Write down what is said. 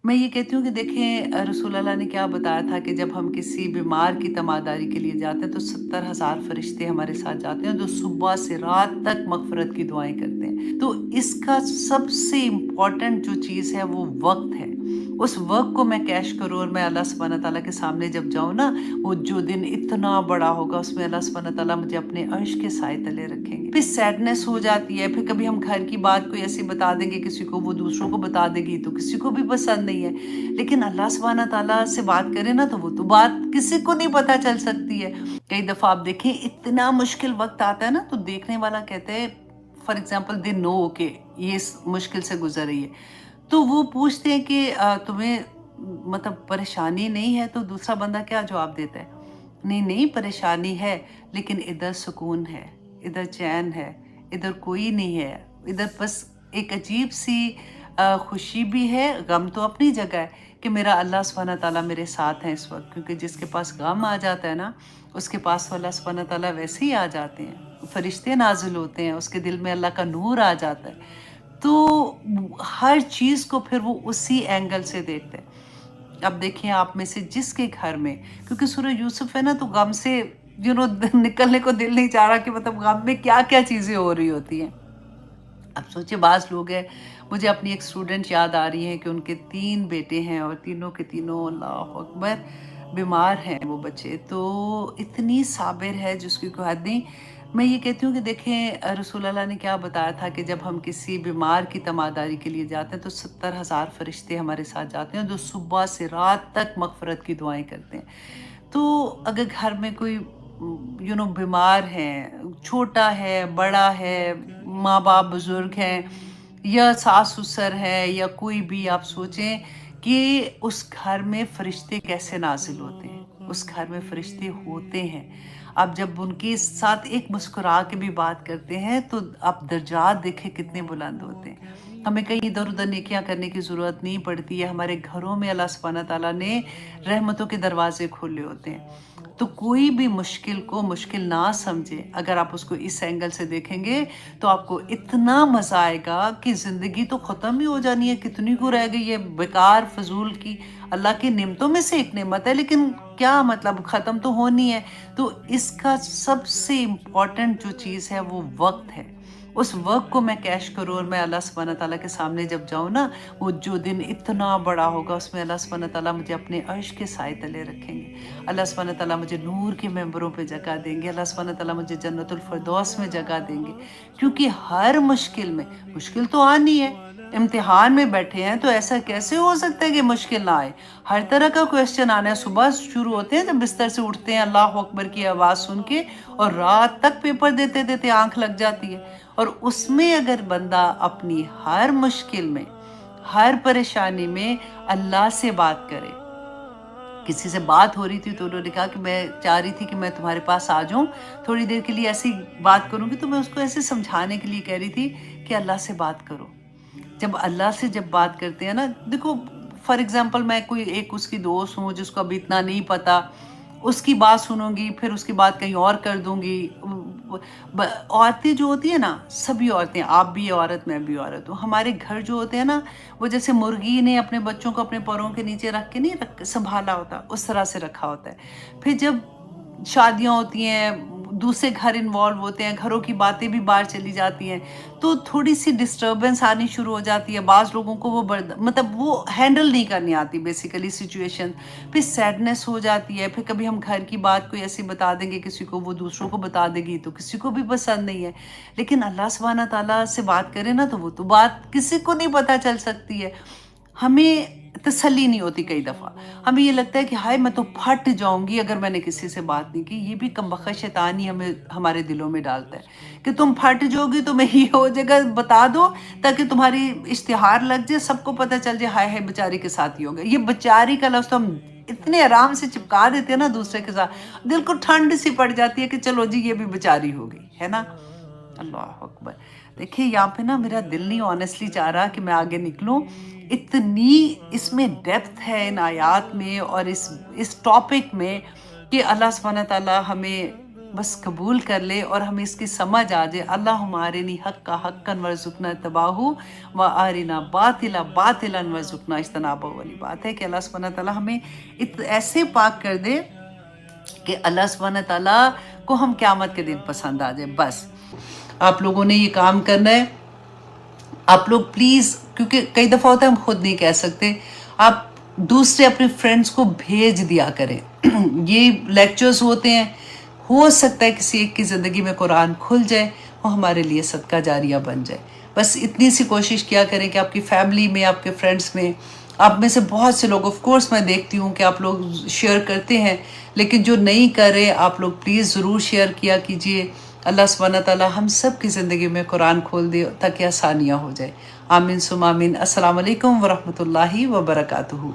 मैं ये कहती हूँ कि देखें रसूल अल्लाह ने क्या बताया था कि जब हम किसी बीमार की तमादारी के लिए जाते हैं तो 70,000 फरिश्ते हमारे साथ जाते हैं जो सुबह से रात तक मगफरत की दुआएं करते हैं। तो इसका सबसे इम्पोर्टेंट जो चीज़ है वो वक्त है। उस वक्त को मैं कैश करूँ और मैं अल्लाह सुब्हाना ताला के सामने जब जाऊँ ना, वो जो दिन इतना बड़ा होगा उसमें अल्लाह सुब्हाना ताला मुझे अपने अर्श के साए तले रखेंगे। फिर सैडनेस हो जाती है, फिर कभी हम घर की बात कोई ऐसी बता देंगे किसी को, वो दूसरों को बता देगी तो किसी को भी पसंद नहीं है। लेकिन अल्लाह सुब्हाना ताला से बात करें ना तो वो तो बात किसी को नहीं पता चल सकती है। कई दफ़ा आप देखें इतना मुश्किल वक्त आता है ना, तो देखने वाला कहते हैं फॉर एग्जाम्पल दे नो के ये इस मुश्किल से गुजर रही है, तो वो पूछते हैं कि तुम्हें मतलब परेशानी नहीं है? तो दूसरा बंदा क्या जवाब देता है? नहीं नहीं, परेशानी है लेकिन इधर सुकून है, इधर चैन है, इधर कोई नहीं है, इधर बस एक अजीब सी खुशी भी है, गम तो अपनी जगह है कि मेरा अल्लाह सुब्हाना ताला मेरे साथ है इस वक्त। क्योंकि जिसके पास गम आ जाता है ना, उसके पास तो अल्लाह सुब्हाना ताला वैसे ही आ जाते हैं, फरिश्ते नाजिल होते हैं, उसके दिल में अल्लाह का नूर आ जाता है। तो हर चीज़ को फिर वो उसी एंगल से देखते हैं। अब देखिए आप में से जिसके घर में, क्योंकि सूरह यूसुफ है ना, तो गम से निकलने को दिल नहीं चाह रहा कि मतलब गम में क्या क्या चीज़ें हो रही होती हैं। अब सोचिए बाज़ लोग हैं, मुझे अपनी एक स्टूडेंट याद आ रही है कि उनके 3 बेटे हैं और तीनों के तीनों अल्लाहु अकबर बीमार हैं वो बच्चे। तो इतनी साबिर है जिसकी कोई हद नहीं। मैं ये कहती हूँ कि देखें रसूल अल्लाह ने क्या बताया था कि जब हम किसी बीमार की तमादारी के लिए जाते हैं तो 70,000 फरिश्ते हमारे साथ जाते हैं जो सुबह से रात तक मगफरत की दुआएं करते हैं। तो अगर घर में कोई बीमार है, छोटा है, बड़ा है, माँ-बाप बुज़ुर्ग हैं या सास-ससुर है या कोई भी, आप सोचें कि उस घर में फ़रिश्ते कैसे नाज़िल होते हैं। उस घर में फ़रिश्ते होते हैं। आप जब उनके साथ एक मुस्कुरा के भी बात करते हैं तो आप दर्जात देखें कितने बुलंद होते हैं। हमें कहीं इधर-उधर नेकियां करने की ज़रूरत नहीं पड़ती है। हमारे घरों में अल्लाह सुब्हाना ताला ने रहमतों के दरवाज़े खोले होते हैं। तो कोई भी मुश्किल को मुश्किल ना समझे। अगर आप उसको इस एंगल से देखेंगे तो आपको इतना मज़ा आएगा कि ज़िंदगी तो ख़त्म ही हो जानी है, कितनी को रह गई है बेकार फ़ज़ूल की। अल्लाह की नेमतों में से एक नेमत है, लेकिन क्या मतलब, ख़त्म तो होनी है। तो इसका सबसे इम्पोर्टेंट जो चीज़ है वो वक्त है। उस वक्त को मैं कैश करूँ और मैं अल्लाह सुब्हाना ताला के सामने जब जाऊँ ना, वो जो दिन इतना बड़ा होगा उसमें अल्लाह सुब्हाना ताला मुझे अपने अर्श के साए तले रखेंगे। अल्लाह सुब्हाना ताला मुझे नूर के मेंबरों पे जगह देंगे। अल्लाह सुब्हाना ताला मुझे जन्नतुल फ़िरदौस में जगह देंगे। क्योंकि हर मुश्किल में, मुश्किल तो आनी है, इम्तिहान में बैठे हैं तो ऐसा कैसे हो सकता है कि मुश्किल ना आए। हर तरह का क्वेश्चन आना है। सुबह शुरू होते हैं जब बिस्तर से उठते हैं अल्लाह अकबर की आवाज़ सुन के, और रात तक पेपर देते देते आंख लग जाती है। और उसमें अगर बंदा अपनी हर मुश्किल में, हर परेशानी में अल्लाह से बात करे। किसी से बात हो रही थी तो उन्होंने कहा कि मैं चाह रही थी कि मैं तुम्हारे पास आ जाऊं, थोड़ी देर के लिए ऐसी बात करूंगी। तो मैं उसको ऐसे समझाने के लिए कह रही थी कि अल्लाह से बात करो। जब अल्लाह से जब बात करते हैं ना, देखो फॉर एग्जांपल मैं कोई एक उसकी दोस्त हूँ जिसको अभी इतना नहीं पता, उसकी बात सुनूंगी फिर उसकी बात कहीं और कर दूंगी। औरतें जो होती है ना, सभी औरतें, आप भी औरत मैं भी औरत हूँ, हमारे घर जो होते हैं ना, वो जैसे मुर्गी ने अपने बच्चों को अपने पैरों के नीचे रख के नहीं रख संभाला होता, उस तरह से रखा होता है। फिर जब शादियाँ होती हैं, दूसरे घर इन्वॉल्व होते हैं, घरों की बातें भी बाहर चली जाती हैं, तो थोड़ी सी डिस्टर्बेंस आनी शुरू हो जाती है। बाज़ लोगों को वो मतलब वो हैंडल नहीं करनी आती बेसिकली सिचुएशन। फिर सैडनेस हो जाती है। फिर कभी हम घर की बात कोई ऐसी बता देंगे किसी को, वो दूसरों को बता देगी तो किसी को भी पसंद नहीं है। लेकिन अल्लाह सुब्हाना ताला से बात करें ना तो वो तो बात किसी को नहीं पता चल सकती है। हमें तसल्ली नहीं होती कई दफ़ा। हमें ये लगता है कि हाय मैं तो फट जाऊँगी अगर मैंने किसी से बात नहीं की। ये भी कमबख्त शैतान ही हमें हमारे दिलों में डालता है कि तुम फट जाओगी, तुम्हें ये हो जाएगा, बता दो ताकि तुम्हारी इश्तिहार लग जाए, सबको पता चल जाए हाय हाय बेचारी के साथ ही हो गया। ये बेचारी का लफ्ज़ तो हम इतने आराम से चिपका देते हैं ना दूसरे के साथ, दिल को ठंड सी पड़ जाती है कि चलो जी ये भी बेचारी हो गई, है ना? अल्लाह अकबर। देखिए यहाँ पे ना मेरा दिल नहीं ऑनेस्टली चाह रहा कि मैं आगे निकलूं। इतनी इसमें डेप्थ है इन आयात में और इस टॉपिक में कि अल्लाह सुब्हाना ताला हमें बस कबूल कर ले और हमें इसकी समझ आ जाए। अल्लाहुम्मा अरिनी हक्का हक्कन वर्ज़ुक़ना इत्तिबाहु व अरिना बातिला बातिलन वर्ज़ुक़ना इज्तनाबहु वाली बात है कि अल्लाह सुब्हानहू व तआला हमें ऐसे पाक कर दे कि अल्लाह सुब्हानहू व तआला को हम क़यामत के दिन पसंद आ जाए। बस आप लोगों ने ये काम करना है। आप लोग प्लीज़, क्योंकि कई दफ़ा होता है हम खुद नहीं कह सकते, आप दूसरे अपने फ्रेंड्स को भेज दिया करें। ये लेक्चर्स होते हैं, हो सकता है किसी एक की ज़िंदगी में कुरान खुल जाए, वो हमारे लिए सदका जारिया बन जाए। बस इतनी सी कोशिश किया करें कि आपकी फैमिली में, आपके फ्रेंड्स में, आप में से बहुत से लोग, ऑफ कोर्स मैं देखती हूँ कि आप लोग शेयर करते हैं, लेकिन जो नहीं कर रहे आप लोग प्लीज़ ज़रूर शेयर किया कीजिए। अल्लाह सुब्हानहू व तआला हम सब की ज़िंदगी में कुरान खोल दे ताकि आसानियाँ हो जाए। आमीन सुम आमीन। अस्सलाम वालेकुम व रहमतुल्लाहि व बरकातुहू।